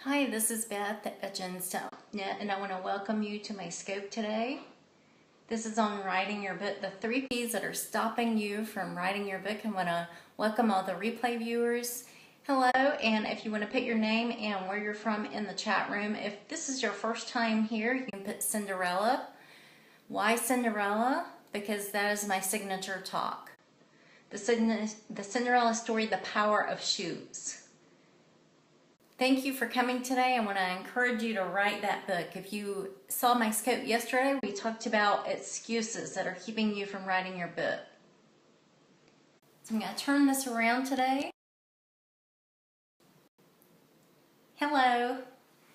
Hi, this is Beth at Jenstone.net, and I want to welcome you to my scope today. This is on writing your book, the 3 P's that are stopping you from writing your book. I want to welcome all the replay viewers. Hello, and if you want to put your name and where you're from in the chat room, if this is your first time here, you can put Cinderella. Why Cinderella? Because that is my signature talk. The Cinderella story, The Power of Shoes. Thank you for coming today. I want to encourage you to write that book. If you saw my scope yesterday, we talked about excuses that are keeping you from writing your book. So I'm going to turn this around today. Hello.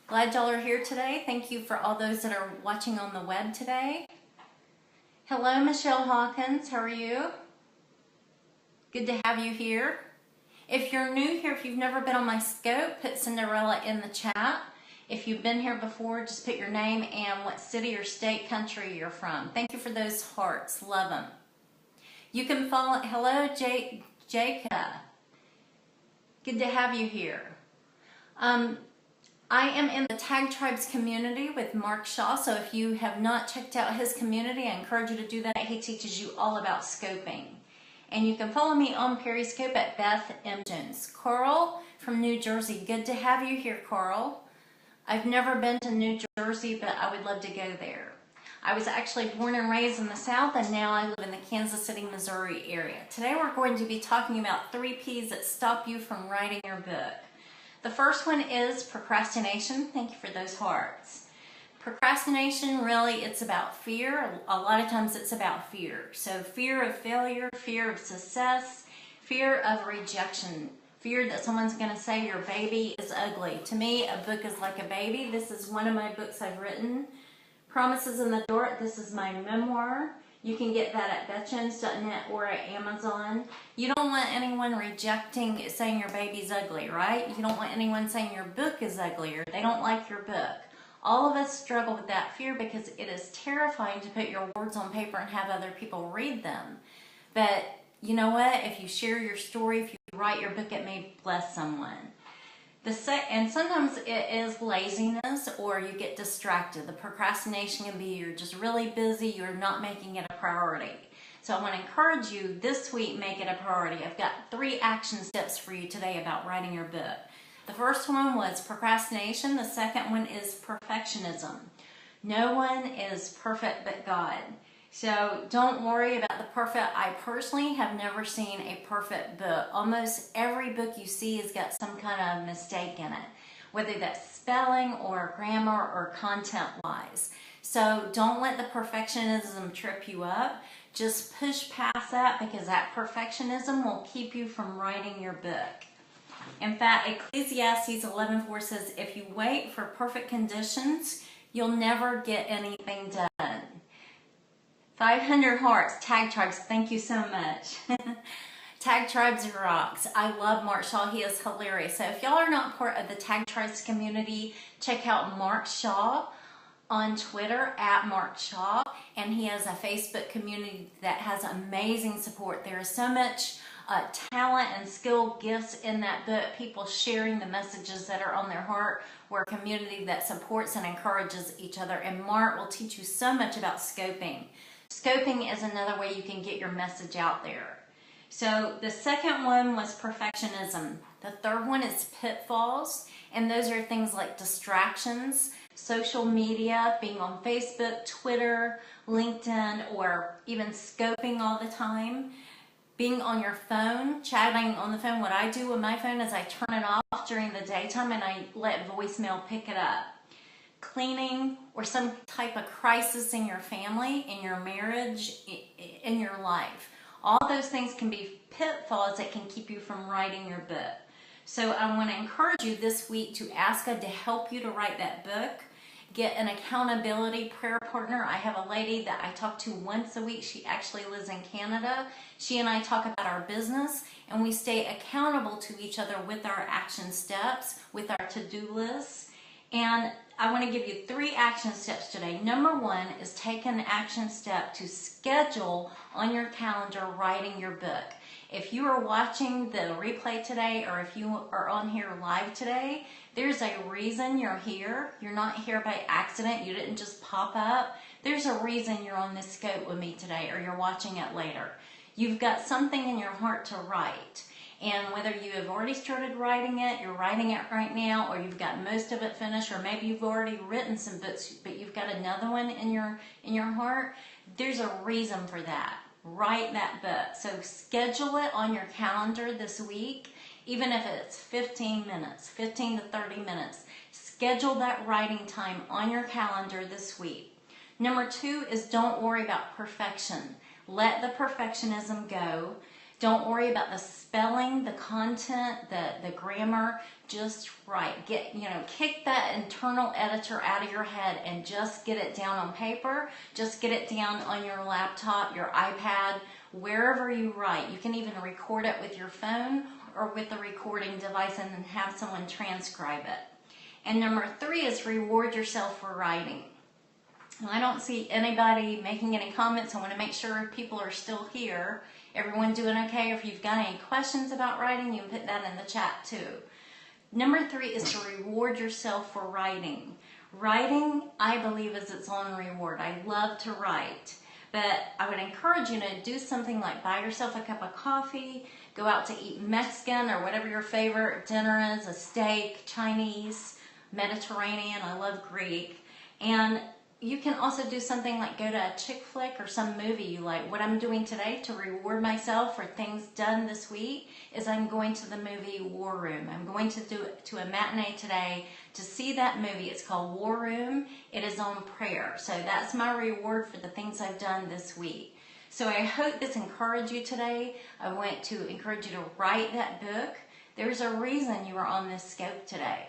Glad y'all are here today. Thank you for all those that are watching on the web today. Hello, Michelle Hawkins. How are you? Good to have you here. If you're new here, if you've never been on my scope, put Cinderella in the chat. If you've been here before, just put your name and what city or state, country you're from. Thank you for those hearts. Love them. You can follow. Hello, Jacob. Good to have you here. I am in the Tag Tribes community with Mark Shaw, so if you have not checked out his community, I encourage you to do that. He teaches you all about scoping. And you can follow me on Periscope at Beth M. Jones. Carl from New Jersey. Good to have you here, Carl. I've never been to New Jersey, but I would love to go there. I was actually born and raised in the South, and now I live in the Kansas City, Missouri area. Today we're going to be talking about 3 P's that stop you from writing your book. The first one is procrastination. Thank you for those hearts. Procrastination, really, it's about fear. A lot of times it's about fear. So fear of failure, fear of success, fear of rejection, fear that someone's going to say your baby is ugly. To me, a book is like a baby. This is one of my books I've written. Promises in the Dark. This is my memoir. You can get that at BethJones.net or at Amazon. You don't want anyone rejecting, saying your baby's ugly, right? You don't want anyone saying your book is ugly or they don't like your book. All of us struggle with that fear because it is terrifying to put your words on paper and have other people read them. But you know what? If you share your story, if you write your book, it may bless someone. And sometimes it is laziness or you get distracted. The procrastination can be you're just really busy, you're not making it a priority. So I want to encourage you this week, make it a priority. I've got 3 action steps for you today about writing your book. The first one was procrastination. The second one is perfectionism. No one is perfect but God. So don't worry about the perfect. I personally have never seen a perfect book. Almost every book you see has got some kind of mistake in it, whether that's spelling or grammar or content-wise. So don't let the perfectionism trip you up. Just push past that because that perfectionism will keep you from writing your book. In fact, Ecclesiastes 11:4 says, if you wait for perfect conditions, you'll never get anything done. 500 hearts, Tag Tribes, thank you so much. Tag Tribes rocks. I love Mark Shaw, he is hilarious. So if y'all are not part of the Tag Tribes community, check out Mark Shaw on Twitter at Mark Shaw, and he has a Facebook community that has amazing support. There is so much talent and skill gifts in that book, people sharing the messages that are on their heart. We're a community that supports and encourages each other, and Mark will teach you so much about scoping. Scoping is another way you can get your message out there. So the second one was perfectionism. The third one is pitfalls, and those are things like distractions, social media, being on Facebook, Twitter, LinkedIn, or even scoping all the time. Being on your phone, chatting on the phone. What I do with my phone is I turn it off during the daytime and I let voicemail pick it up. Cleaning or some type of crisis in your family, in your marriage, in your life. All those things can be pitfalls that can keep you from writing your book. So I want to encourage you this week to ask God to help you to write that book. Get an accountability prayer partner. I have a lady that I talk to once a week. She actually lives in Canada. She and I talk about our business, and we stay accountable to each other with our action steps, with our to-do lists. And I want to give you 3 action steps today. Number 1 is take an action step to schedule on your calendar writing your book. If you are watching the replay today, or if you are on here live today, there's a reason you're here. You're not here by accident. You didn't just pop up. There's a reason you're on this scope with me today, or you're watching it later. You've got something in your heart to write. And whether you have already started writing it, you're writing it right now, or you've got most of it finished, or maybe you've already written some books, but you've got another one in your heart, there's a reason for that. Write that book. So schedule it on your calendar this week, even if it's 15 minutes, 15 to 30 minutes. Schedule that writing time on your calendar this week. Number 2 is don't worry about perfection. Let the perfectionism go. Don't worry about the spelling, the content, the grammar. Just write. Kick that internal editor out of your head and just get it down on paper. Just get it down on your laptop, your iPad, wherever you write. You can even record it with your phone or with the recording device and then have someone transcribe it. And number 3 is reward yourself for writing. I don't see anybody making any comments. I want to make sure people are still here. Everyone doing okay? If you've got any questions about writing, you can put that in the chat too. Number 3 is to reward yourself for writing. Writing, I believe, is its own reward. I love to write. But I would encourage you to do something like buy yourself a cup of coffee, go out to eat Mexican or whatever your favorite dinner is, a steak, Chinese, Mediterranean, I love Greek. And you can also do something like go to a chick flick or some movie you like. What I'm doing today to reward myself for things done this week is I'm going to the movie War Room. I'm going to a matinee today to see that movie. It's called War Room. It is on prayer. So that's my reward for the things I've done this week. So I hope this encouraged you today. I want to encourage you to write that book. There's a reason you are on this scope today.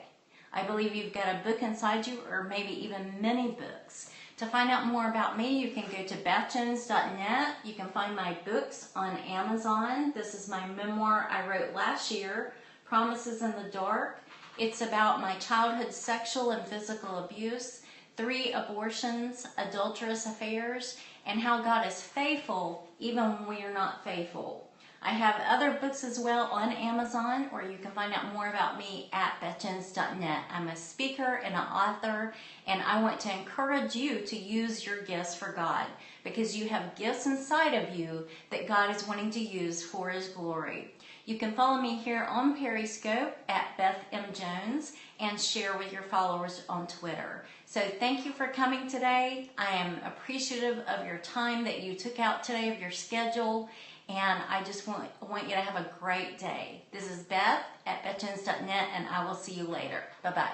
I believe you've got a book inside you, or maybe even many books. To find out more about me, you can go to bethjones.net. You can find my books on Amazon. This is my memoir I wrote last year, Promises in the Dark. It's about my childhood sexual and physical abuse, 3 abortions, adulterous affairs, and how God is faithful even when we are not faithful. I have other books as well on Amazon, or you can find out more about me at bethjones.net. I'm a speaker and an author, and I want to encourage you to use your gifts for God, because you have gifts inside of you that God is wanting to use for His glory. You can follow me here on Periscope at Beth M. Jones and share with your followers on Twitter. So thank you for coming today. I am appreciative of your time that you took out today, of your schedule. And I just want you to have a great day. This is Beth at bethjones.net, and I will see you later. Bye-bye.